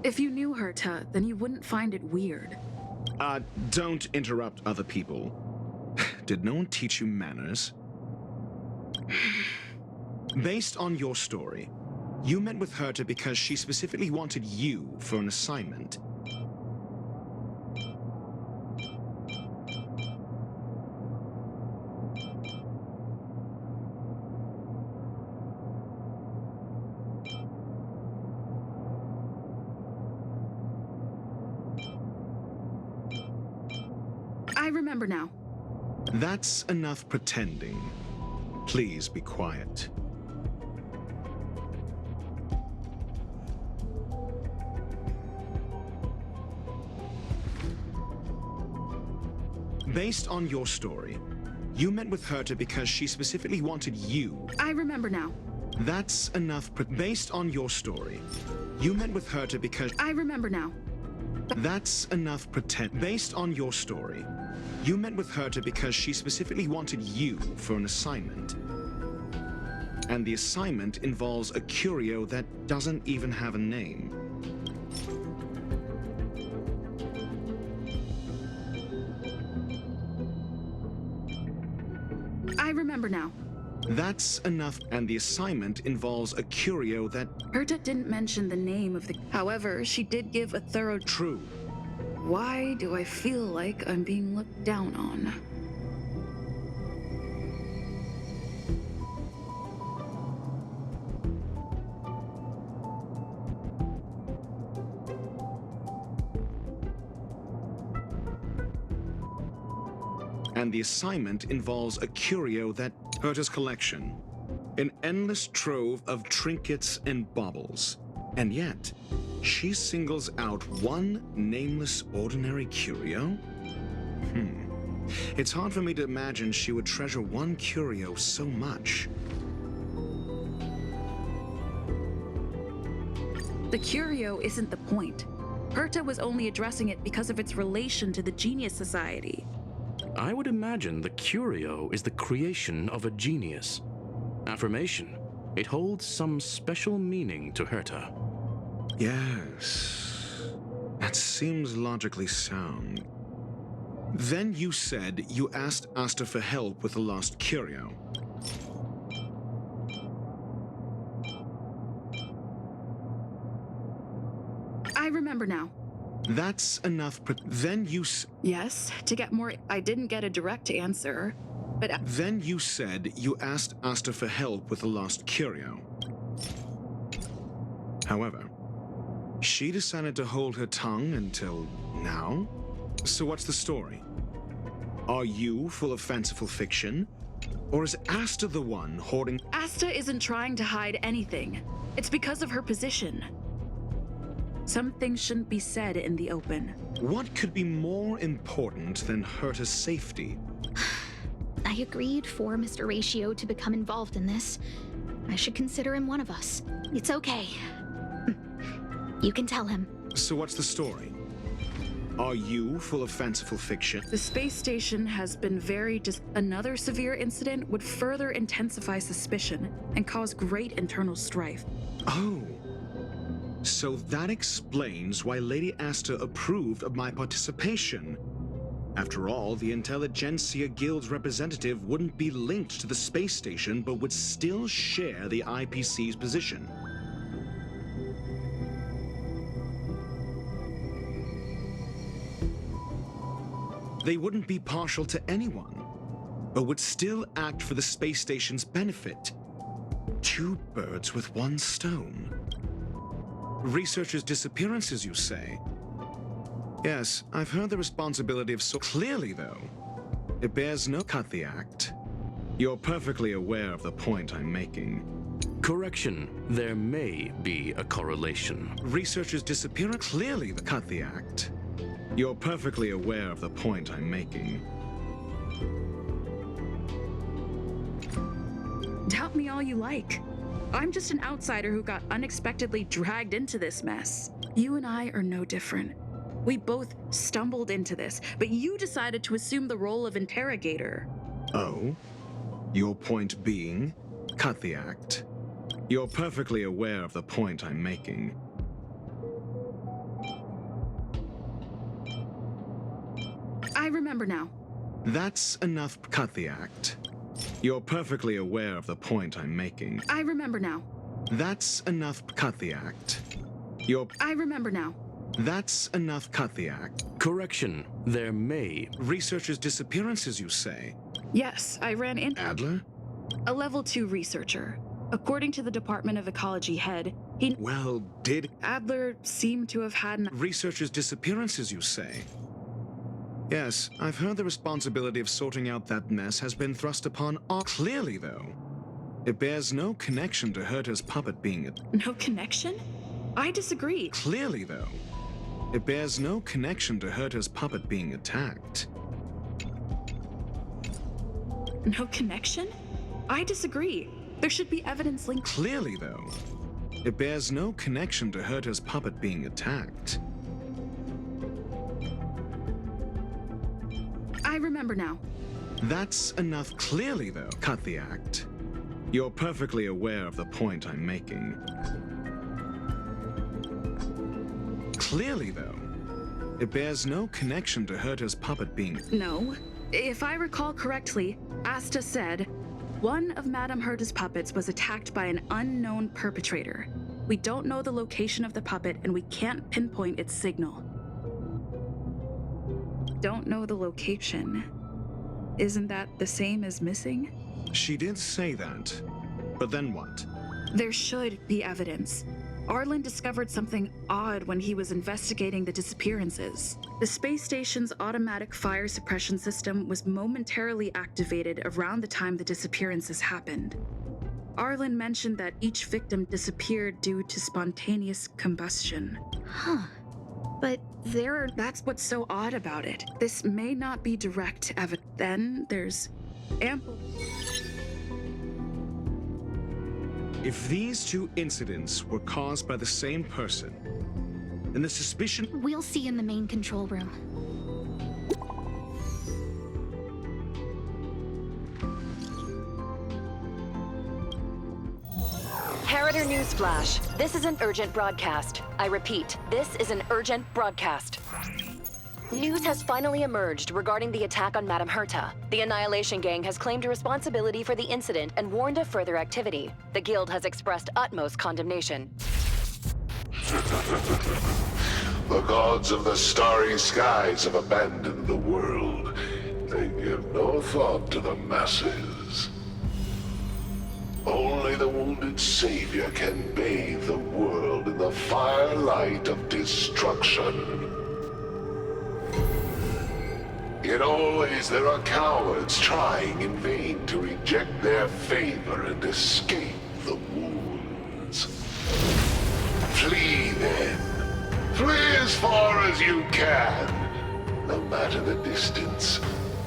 If you knew Herta, then you wouldn't find it weird. Don't interrupt other people. Did no one teach you manners? Based on your story, you met with Herta because she specifically wanted you for an assignment. I remember now. That's enough pretending. Please be quiet. Based on your story, you met with Herta because she specifically wanted you. I remember now. That's enough. Based on your story, you met with Herta because. I remember now. That's enough Based on your story, you met with Herta because she specifically wanted you for an assignment. And the assignment involves a curio that doesn't even have a name. I remember now. That's enough. And the assignment involves a curio that. Herta didn't mention the name of the. However, she did give a thorough. True. Why do I feel like I'm being looked down on? And the assignment involves a curio that. Herta's collection. An endless trove of trinkets and baubles. And yet, she singles out one nameless ordinary curio? It's hard for me to imagine she would treasure one curio so much. The curio isn't the point. Herta was only addressing it because of its relation to the Genius Society. I would imagine the curio is the creation of a genius. Affirmation. It holds some special meaning to Herta. Yes. That seems logically sound. Then you said you asked Asta for help with the lost curio. I remember now. That's enough. Then you. Yes, to get more. I didn't get a direct answer, but. Then you said you asked Asta for help with the lost curio. However, she decided to hold her tongue until now? So what's the story? Are you full of fanciful fiction? Or is Asta the one hoarding? Asta isn't trying to hide anything. It's because of her position. Some things shouldn't be said in the open. What could be more important than Herta's safety? I agreed for Mr. Ratio to become involved in this. I should consider him one of us. It's okay. You can tell him. So what's the story? Are you full of fanciful fiction? The space station has been another severe incident would further intensify suspicion and cause great internal strife. Oh. So that explains why Lady Asta approved of my participation. After all, the Intelligentsia Guild's representative wouldn't be linked to the space station, but would still share the IPC's position. They wouldn't be partial to anyone, but would still act for the space station's benefit. Two birds with one stone. Researchers' disappearances, you say? Yes, I've heard the responsibility of so clearly, though. It bears no cut the act. You're perfectly aware of the point I'm making. Correction. There may be a correlation. Researchers' disappearance clearly cut the act. You're perfectly aware of the point I'm making. Doubt me all you like. I'm just an outsider who got unexpectedly dragged into this mess. You and I are no different. We both stumbled into this, but you decided to assume the role of interrogator. Oh? Your point being, cut the act. You're perfectly aware of the point I'm making. I remember now. That's enough. Cut the act. You're perfectly aware of the point I'm making. I remember now. That's enough. Cut the act. I remember now. That's enough. Cut the act. Correction. There may. Researchers' disappearances, you say? Yes, I ran in Adler? a level 2 researcher. According to the Department of Ecology head, Well, did Adler seemed to have had an... researchers' disappearances, you say? Yes, I've heard the responsibility of sorting out that mess has been thrust upon all. Clearly, though, it bears no connection to Herta's puppet being No connection? I disagree. Clearly, though, it bears no connection to Herta's puppet being attacked. No connection? I disagree. There should be evidence linked. Clearly, though, it bears no connection to Herta's puppet being attacked. I remember now. That's enough. Clearly, though, cut the act. You're perfectly aware of the point I'm making. Clearly, though, it bears no connection to Herta's puppet being... No. If I recall correctly, Asta said, one of Madame Herta's puppets was attacked by an unknown perpetrator. We don't know the location of the puppet and we can't pinpoint its signal. Don't know the location. Isn't that the same as missing? She did say that. But then what? There should be evidence. Arlen discovered something odd when he was investigating the disappearances. The space station's automatic fire suppression system was momentarily activated around the time the disappearances happened. Arlen mentioned that each victim disappeared due to spontaneous combustion. Huh. But That's what's so odd about it. This may not be direct evidence. Then there's ample... If these two incidents were caused by the same person, then the suspicion... we'll see in the main control room. Harrider Newsflash. This is an urgent broadcast. I repeat, this is an urgent broadcast. News has finally emerged regarding the attack on Madame Herta. The Annihilation Gang has claimed responsibility for the incident and warned of further activity. The Guild has expressed utmost condemnation. The gods of the starry skies have abandoned the world. They give no thought to the masses. Only the wounded savior can bathe the world in the firelight of destruction. Yet always there are cowards trying in vain to reject their favor and escape the wounds. Flee then. Flee as far as you can. No matter the distance,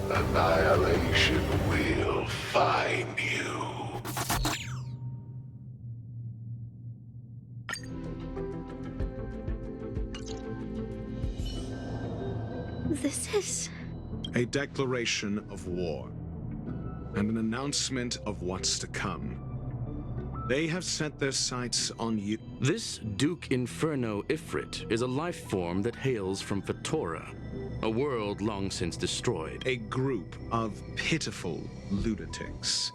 annihilation will find you. This is... a declaration of war, and an announcement of what's to come. They have set their sights on you. This Duke Inferno Ifrit is a life form that hails from Fatora, a world long since destroyed. A group of pitiful lunatics.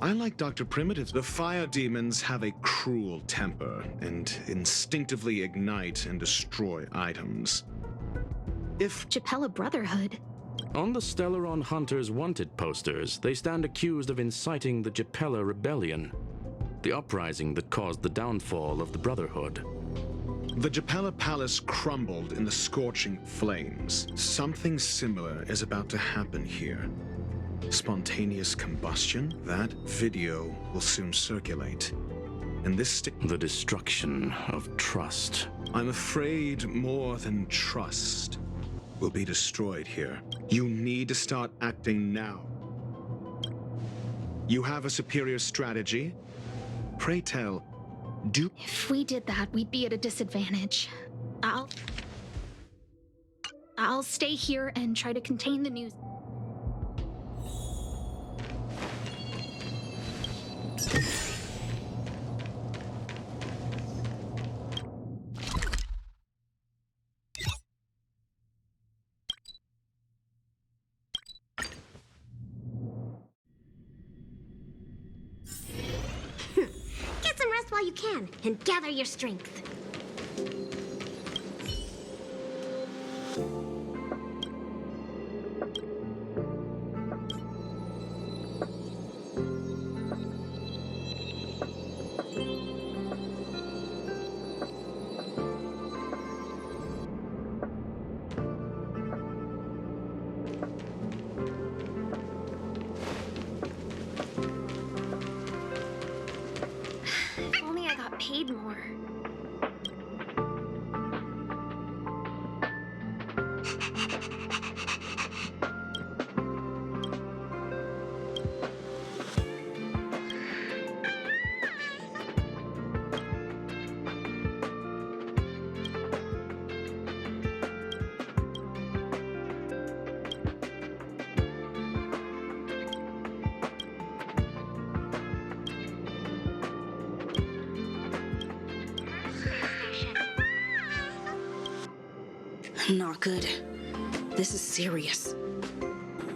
I like Dr. Primitive. The fire demons have a cruel temper and instinctively ignite and destroy items. If Japella Brotherhood. On the Stellaron Hunters wanted posters, they stand accused of inciting the Japella Rebellion, the uprising that caused the downfall of the Brotherhood. the Japella Palace crumbled in the scorching flames, something similar is about to happen here. Spontaneous combustion? That video will soon circulate. And the destruction of trust. I'm afraid more than trust will be destroyed here. You need to start acting now. You have a superior strategy? Pray tell, If we did that, we'd be at a disadvantage. I'll stay here and try to contain the news. all you can and gather your strength. If only I got paid more. Not good. This is serious.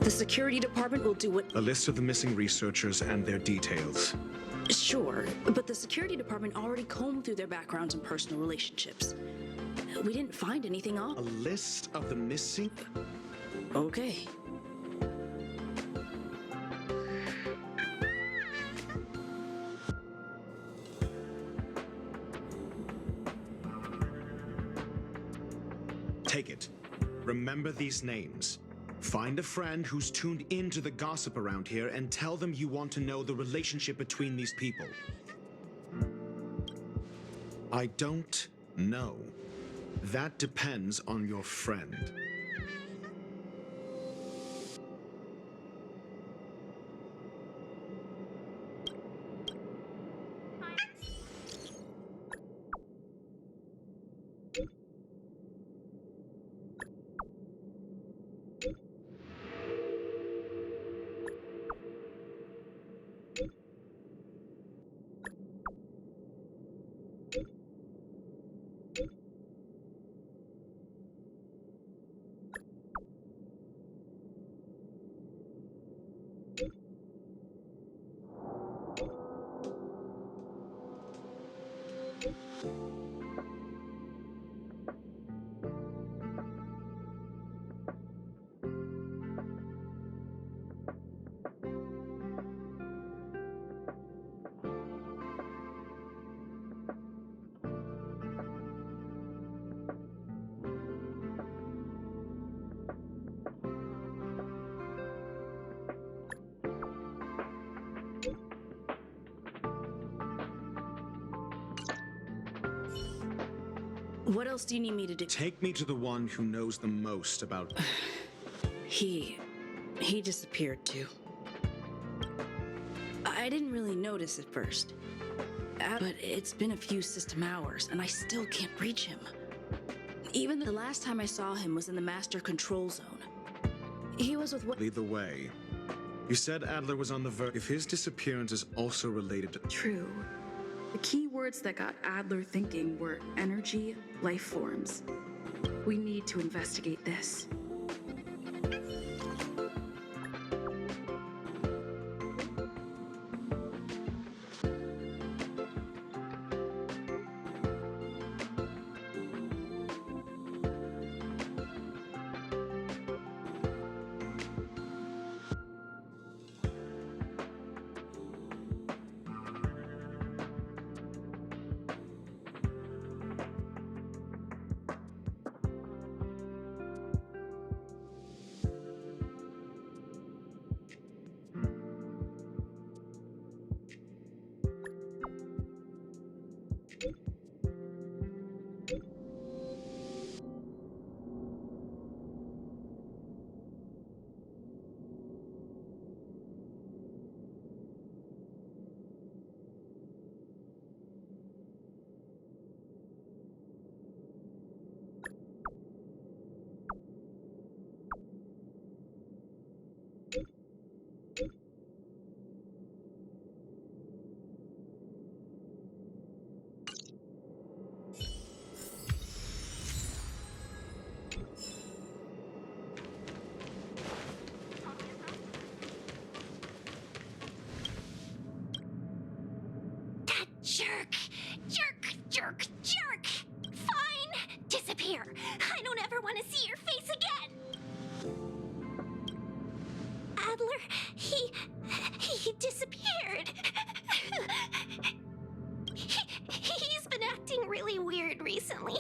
The security department will do what... A list of the missing researchers and their details. Sure, but the security department already combed through their backgrounds and personal relationships. We didn't find anything A off. list of the missing... Okay. Take it. Remember these names. Find a friend who's tuned into the gossip around here and tell them you want to know the relationship between these people. I don't know. That depends on your friend. What else do you need me to do? Take me to the one who knows the most about... He disappeared too. I didn't really notice at first. But it's been a few system hours, and I still can't reach him. Even the last time I saw him was in the master control zone. He was with what? Lead the way. You said Adler was on the verge. If his disappearance is also related to... True. The key words that got Adler thinking were energy, life forms. We need to investigate this. Adler, he disappeared. He's been acting really weird recently.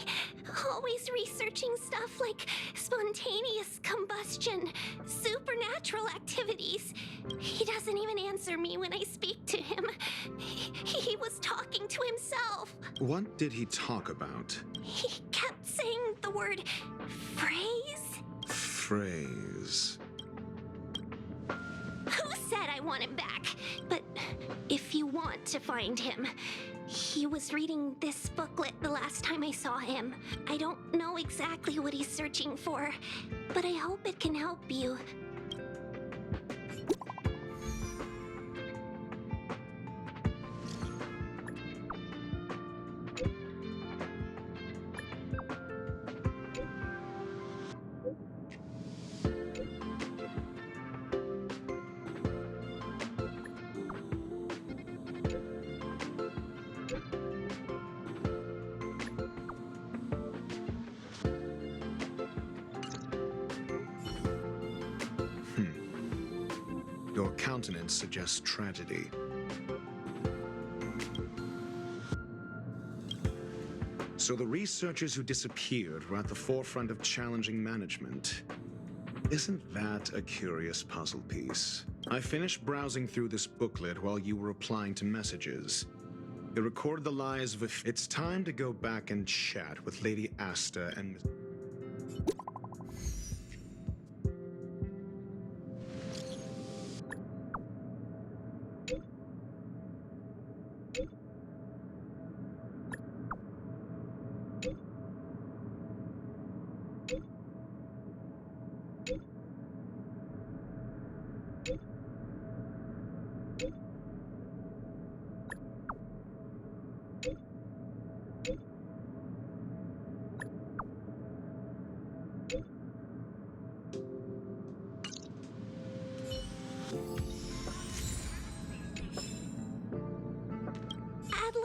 Always researching stuff like spontaneous combustion, supernatural activities. He doesn't even answer me when I speak to him. He was talking to himself. What did he talk about? He kept saying the word phrase. Phrase. Who said I want him back? But if you want to find him, he was reading this booklet the last time I saw him. I don't know exactly what he's searching for, but I hope it can help you. Your countenance suggests tragedy. So the researchers who disappeared were at the forefront of challenging management. Isn't that a curious puzzle piece? I finished browsing through this booklet while you were replying to messages. It recorded the lives of It's time to go back and chat with Lady Asta and Adler,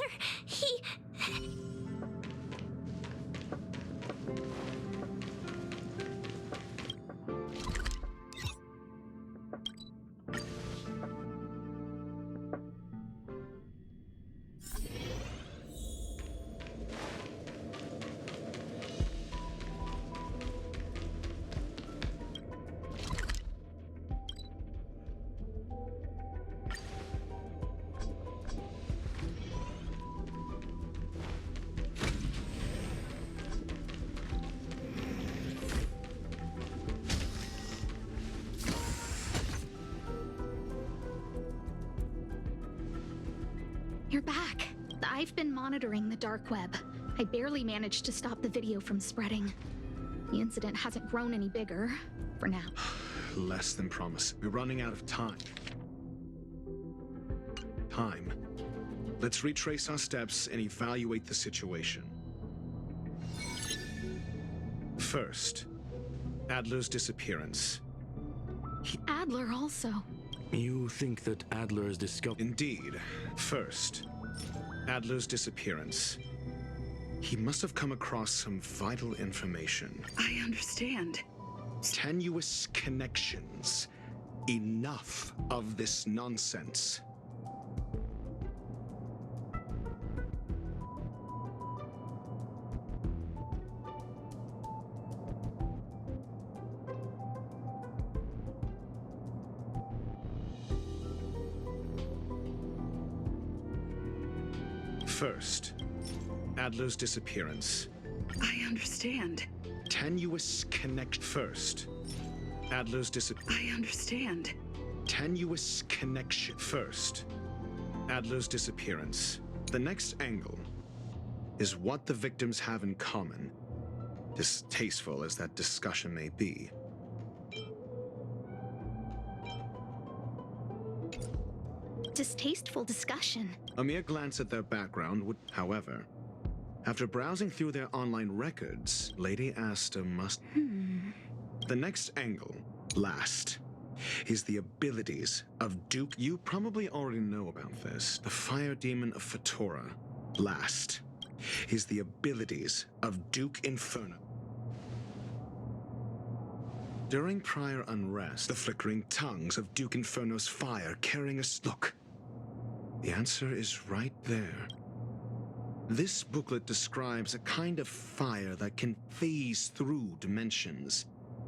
You're back. I've been monitoring the dark web. I barely managed to stop the video from spreading. The incident hasn't grown any bigger, for now. less than promise. We're running out of time. Let's retrace our steps and evaluate the situation. First, Adler's disappearance. Adler also. You think that Adler's discovery... Indeed. First, Adler's disappearance. He must have come across some vital information. I understand. Tenuous connections. Enough of this nonsense. First, Adler's disappearance. I understand. Tenuous connect. First, Adler's disappearance. I understand. Tenuous connection. First, Adler's disappearance. The next angle is what the victims have in common, distasteful as that discussion may be. Distasteful discussion. A mere glance at their background would, however, after browsing through their online records, Lady Asta must... The next angle, last, is the abilities of Duke. You probably already know about this. The fire demon of Fatora. Last is the abilities of Duke Inferno. During prior unrest, the flickering tongues of Duke Inferno's fire carrying us. Look, the answer is right there. This booklet describes a kind of fire that can phase through dimensions,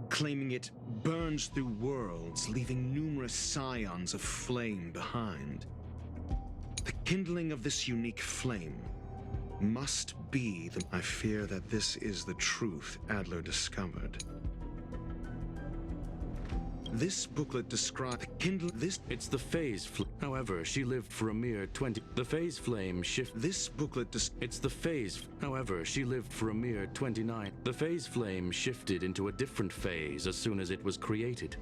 claiming it burns through worlds, leaving numerous scions of flame behind. The kindling of this unique flame must be the... I fear that this is the truth Adler discovered. This booklet describes this. It's the phase However, she lived for a mere 20. The phase flame shift. This booklet It's the phase. However, she lived for a mere 29. The phase flame shifted into a different phase as soon as it was created.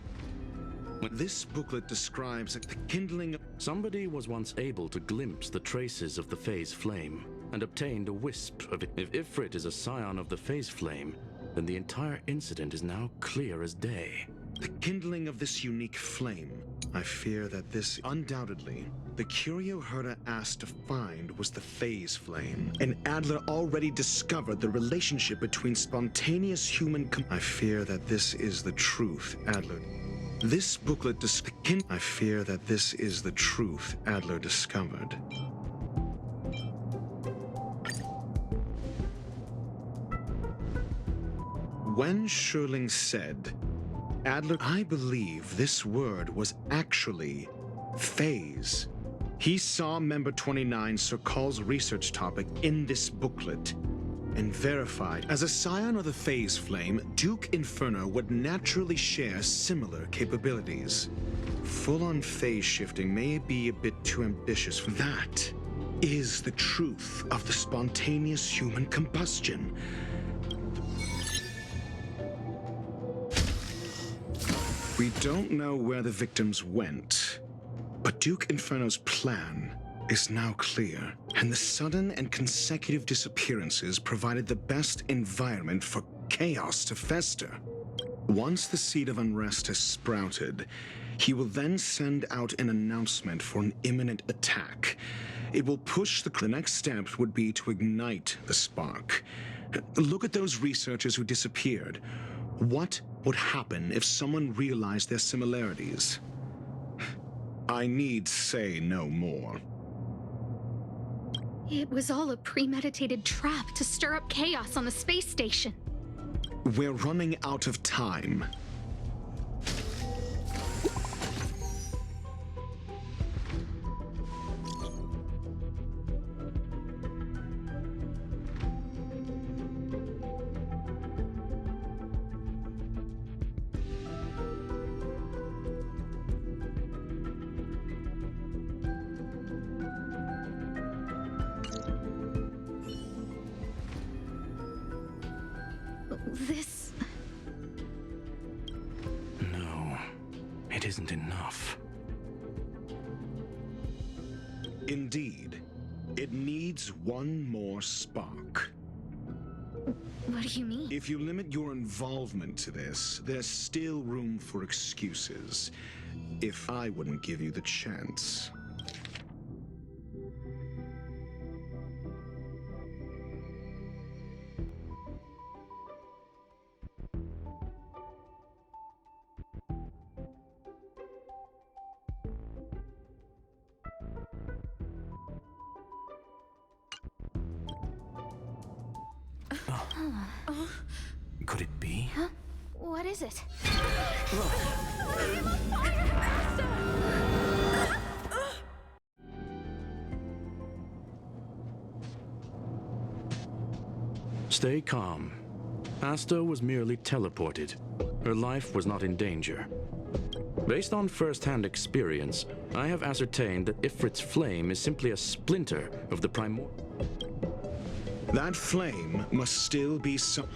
This booklet describes the kindling of... Somebody was once able to glimpse the traces of the phase flame and obtained a wisp of it. If Ifrit is a scion of the phase flame, then the entire incident is now clear as day. The kindling of this unique flame. I fear that this, undoubtedly, the curio Herta asked to find was the phase flame. And Adler already discovered the relationship between spontaneous human... I fear that this is the truth, Adler. This booklet I fear that this is the truth Adler discovered. When Schurling said, Adler, I believe this word was actually phase. He saw Member 29 Sir Call's research topic in this booklet and verified. As a scion of the phase flame, Duke Inferno would naturally share similar capabilities. Full-on phase shifting may be a bit too ambitious for that. Is the truth of the spontaneous human combustion. We don't know where the victims went, but Duke Inferno's plan is now clear, and the sudden and consecutive disappearances provided the best environment for chaos to fester. Once the seed of unrest has sprouted, he will then send out an announcement for an imminent attack. It will push the next step would be to ignite the spark. Look at those researchers who disappeared. What would happen if someone realized their similarities? I need say no more. It was all a premeditated trap to stir up chaos on the space station. We're running out of time. This... No, it isn't enough. Indeed, it needs one more spark. What do you mean? If you limit your involvement to this, there's still room for excuses. If I wouldn't give you the chance. Could it be? Huh? What is it? Stay calm. Asta was merely teleported. Her life was not in danger. Based on first-hand experience, I have ascertained that Ifrit's flame is simply a splinter of the primordial. That flame must still be some...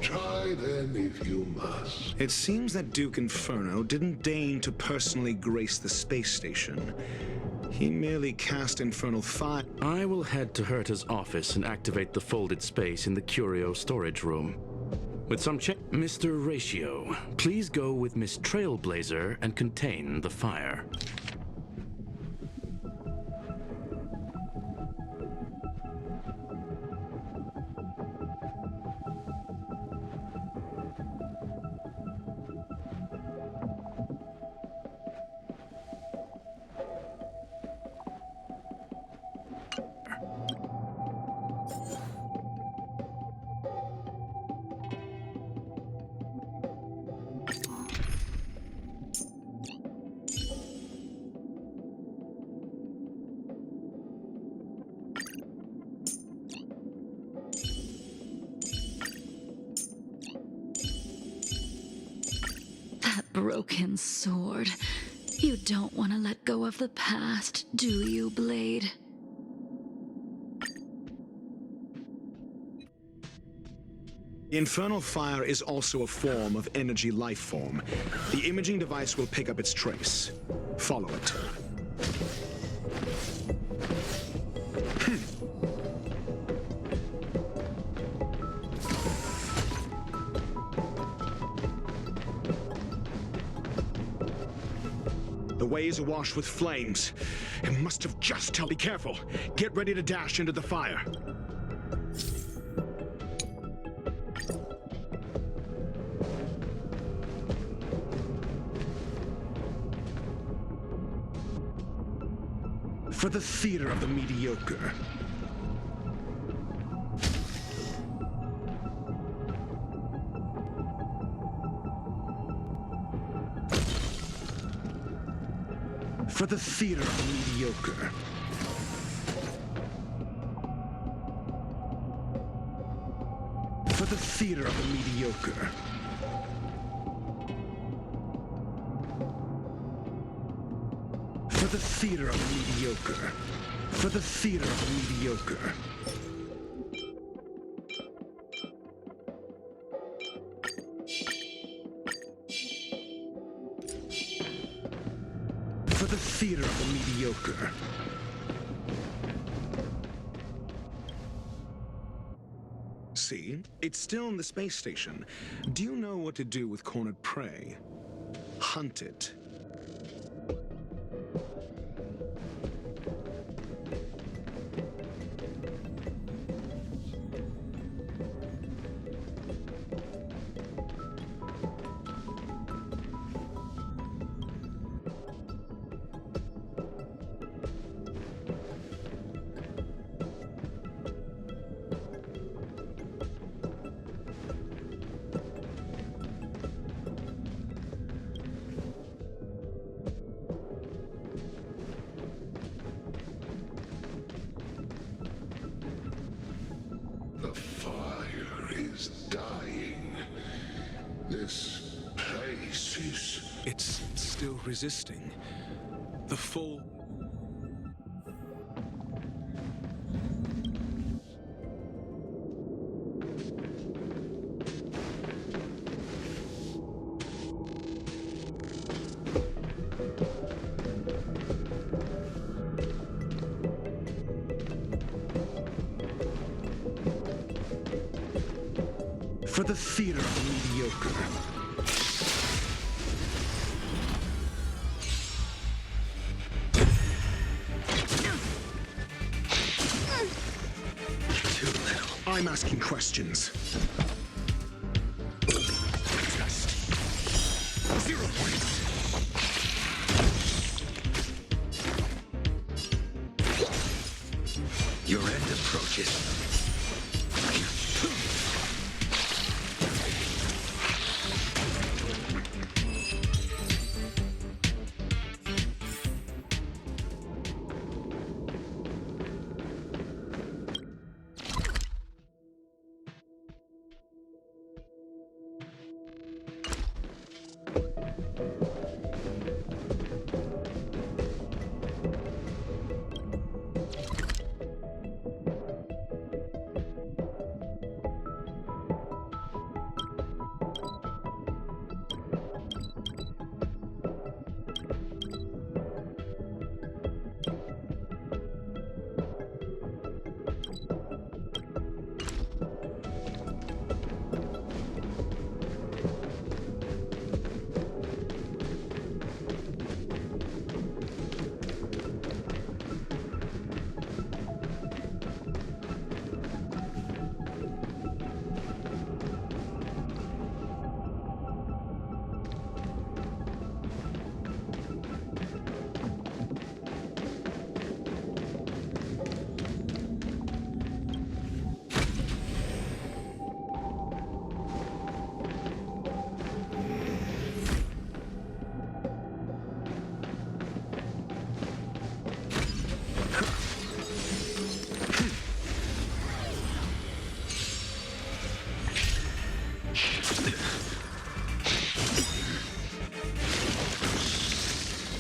Try then if you must. It seems that Duke Inferno didn't deign to personally grace the space station. He merely cast infernal fire. I will head to Herta's office and activate the folded space in the curio storage room. With some check... Mr. Ratio, please go with Miss Trailblazer and contain the fire. broken sword. You don't want to let go of the past, do you, Blade? The infernal fire is also a form of energy life form. The imaging device will pick up its trace. Follow it. The way is awash with flames. It must have just tell. Be careful. Get ready to dash into the fire. For the theater of the mediocre. For the theater of the mediocre. For the theater of the mediocre. For the theater of the mediocre. For the theater of the mediocre. For the theater of the mediocre. See? It's still in the space station. Do you know what to do with cornered prey? Hunt it. The fire is dying. This place is... It's still resisting. The full... For the theater of the mediocre. Too little. I'm asking questions. Just 0 points. Your end approaches.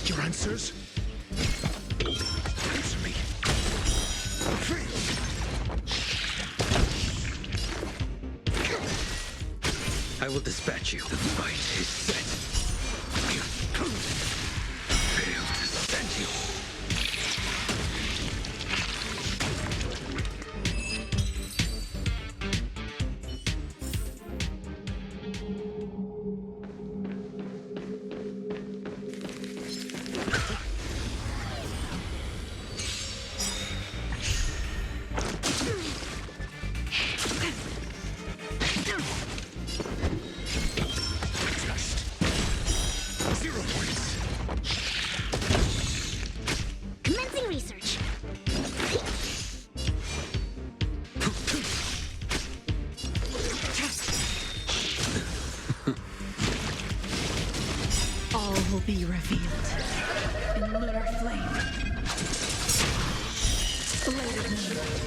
Your answers? Answer me. I will dispatch you. The fight is set. Fail to send you. Commencing research. All will be revealed in lunar flame. Blade of Moon.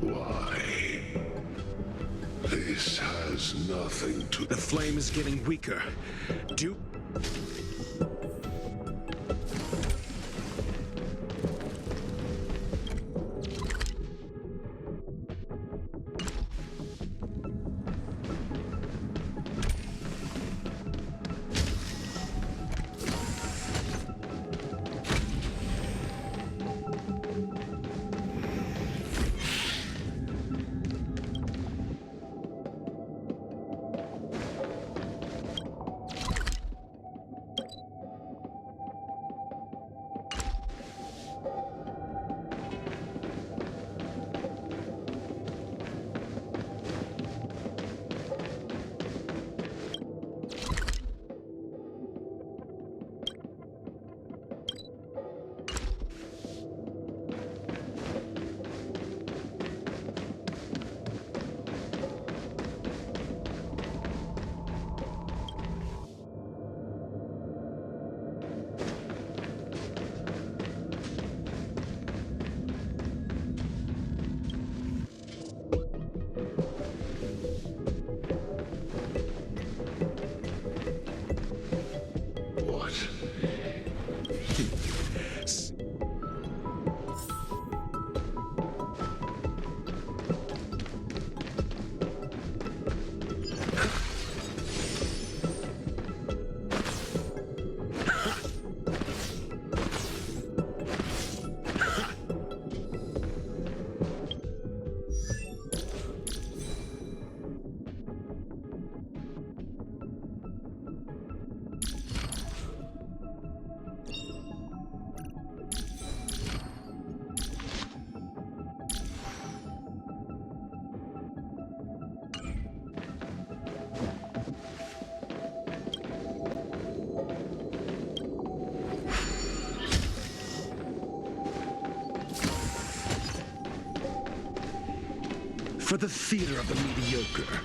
Why? This has nothing to... The flame is getting weaker. Do... What? For the theater of the mediocre.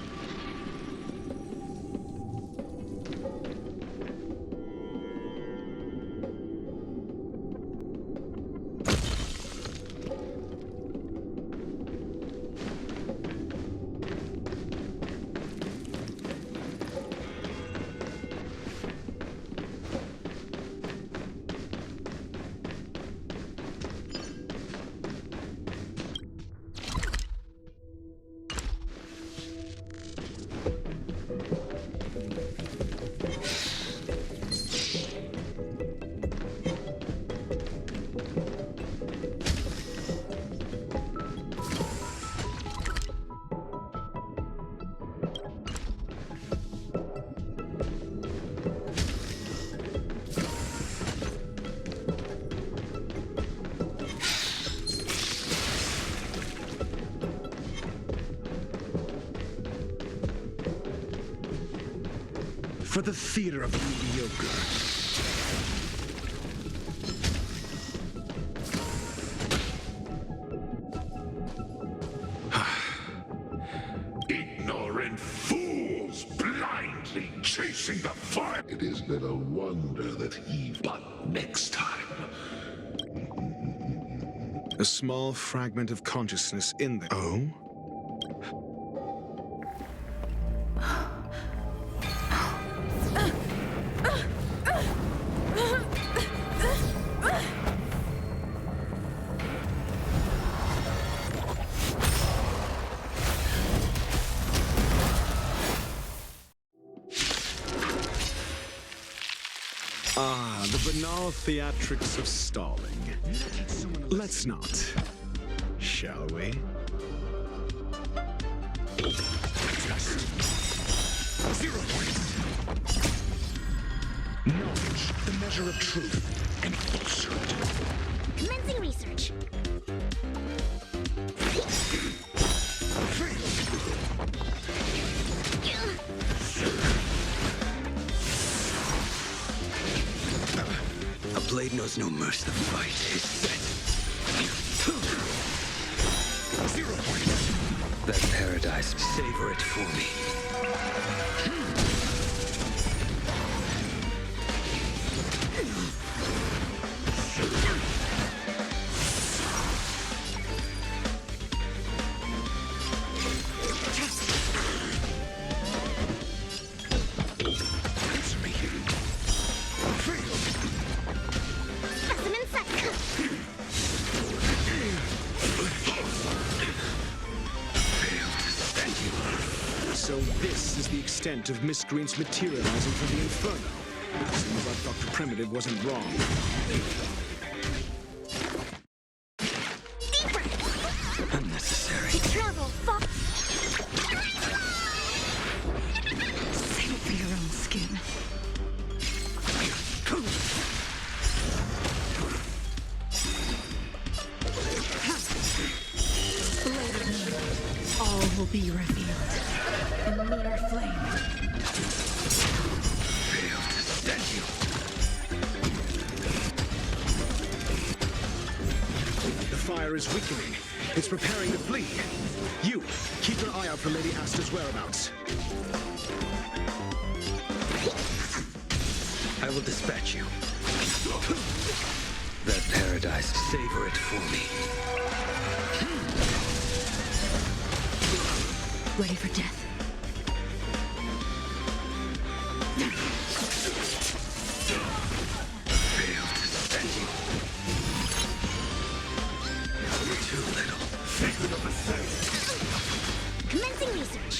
for the theater of the mediocre. Ignorant fools blindly chasing the fire. It is little wonder that he. But next time. A small fragment of consciousness in the... Oh? Ah, the banal theatrics of stalling. Let's not, shall we? Just 0 points. Knowledge, the measure of truth and falsehood. Commencing research. A blade knows no mercy. The fight is set. 0 points. That paradise, savor it for me. Specimen set. So this is the extent of Miss Green's materializing from the Inferno. Seems like Dr. Primitive wasn't wrong. Unnecessary. Terrible fuck. Save it for your own skin. Later, all will be revealed in mere flame. Failed to stand you. The fire is weakening. It's preparing to flee. You, keep your eye out for Lady Asta's whereabouts. I will dispatch you. That paradise, savor it for me. Ready for death. Failed to stand you. Too little. Commencing research.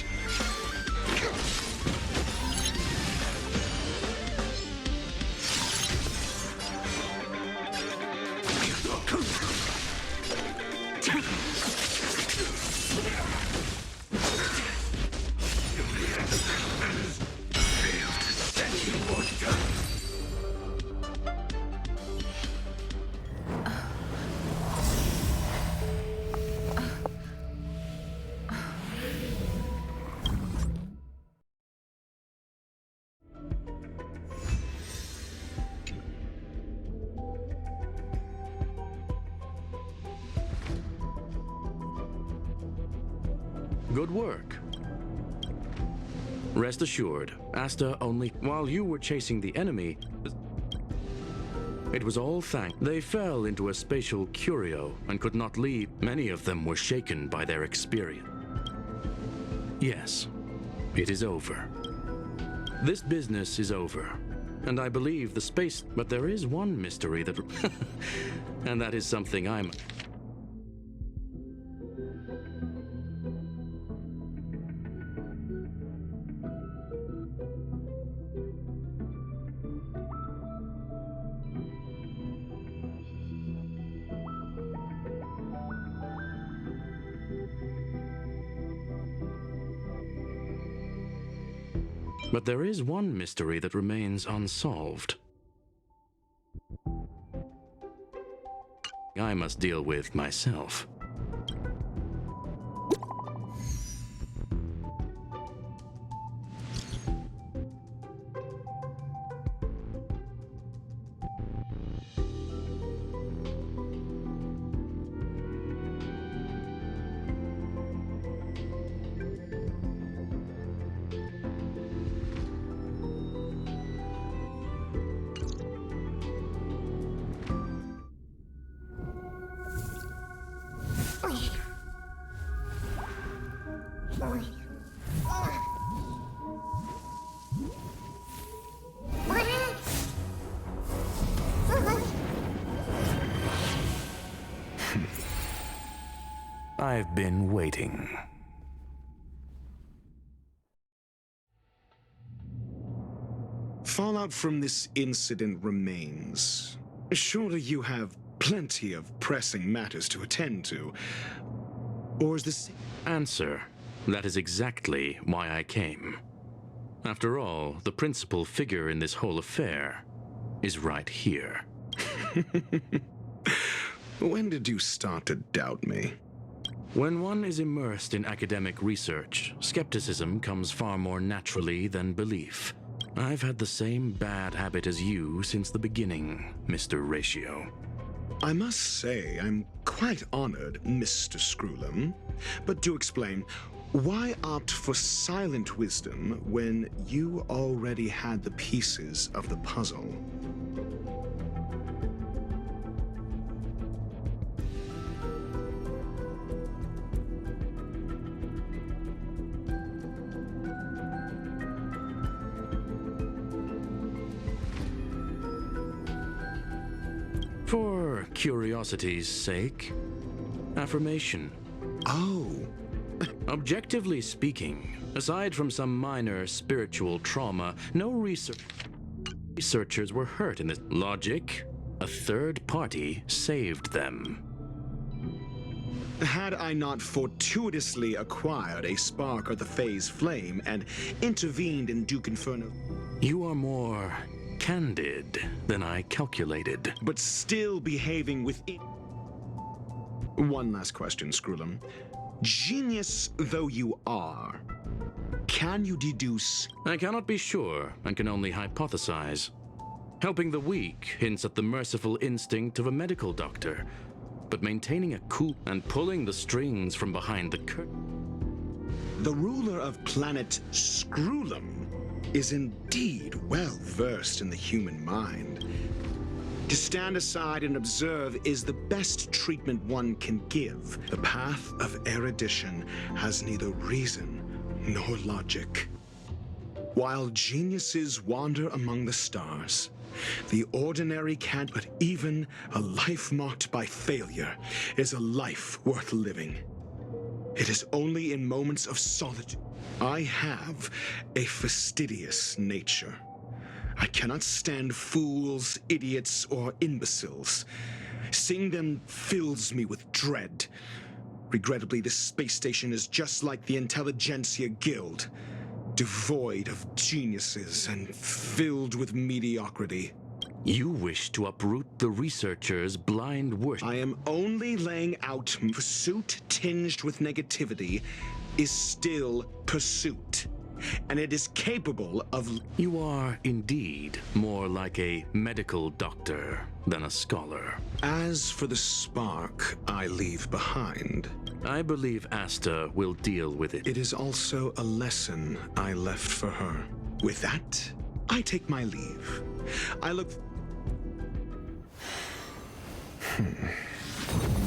Failed to stand you. Good work. Rest assured, Asta only... While you were chasing the enemy, it was all They fell into a spatial curio and could not leave. Many of them were shaken by their experience. Yes, it is over. This business is over. And I believe the space... But there is one mystery that... and that is something I'm... But there is one mystery that remains unsolved. I must deal with myself. I've been waiting. Fallout from this incident remains. Surely you have plenty of pressing matters to attend to. Or is this... Answer. That is exactly why I came. After all, the principal figure in this whole affair is right here. When did you start to doubt me? When one is immersed in academic research, skepticism comes far more naturally than belief. I've had the same bad habit as you since the beginning, Mr. Ratio. I must say, I'm quite honored, Mr. Screwlum. But do explain, why opt for silent wisdom when you already had the pieces of the puzzle? For curiosity's sake, affirmation. Oh. Objectively speaking, aside from some minor spiritual trauma, no researchers were hurt in this. Logic, a third party saved them. Had I not fortuitously acquired a spark of the phase flame and intervened in Duke Inferno... You are more candid than I calculated. But still behaving within... One last question, Screwlum. Genius though you are, can you deduce... I cannot be sure and can only hypothesize. Helping the weak hints at the merciful instinct of a medical doctor, but maintaining a cool and pulling the strings from behind the curtain. The ruler of planet Screwlum is indeed well versed in the human mind. To stand aside and observe is the best treatment one can give. The path of erudition has neither reason nor logic. While geniuses wander among the stars, the ordinary can't, but even a life marked by failure is a life worth living. It is only in moments of solitude. I have a fastidious nature. I cannot stand fools, idiots, or imbeciles. Seeing them fills me with dread. Regrettably, this space station is just like the Intelligentsia Guild, devoid of geniuses and filled with mediocrity. You wish to uproot the researchers' blind worship. I am only laying out pursuit tinged with negativity is still pursuit. And it is capable of... You are indeed more like a medical doctor than a scholar. As for the spark I leave behind... I believe Asta will deal with it. It is also a lesson I left for her. With that, I take my leave. I look...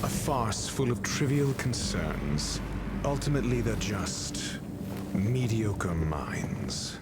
A farce full of trivial concerns. Ultimately, they're just... mediocre minds.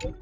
You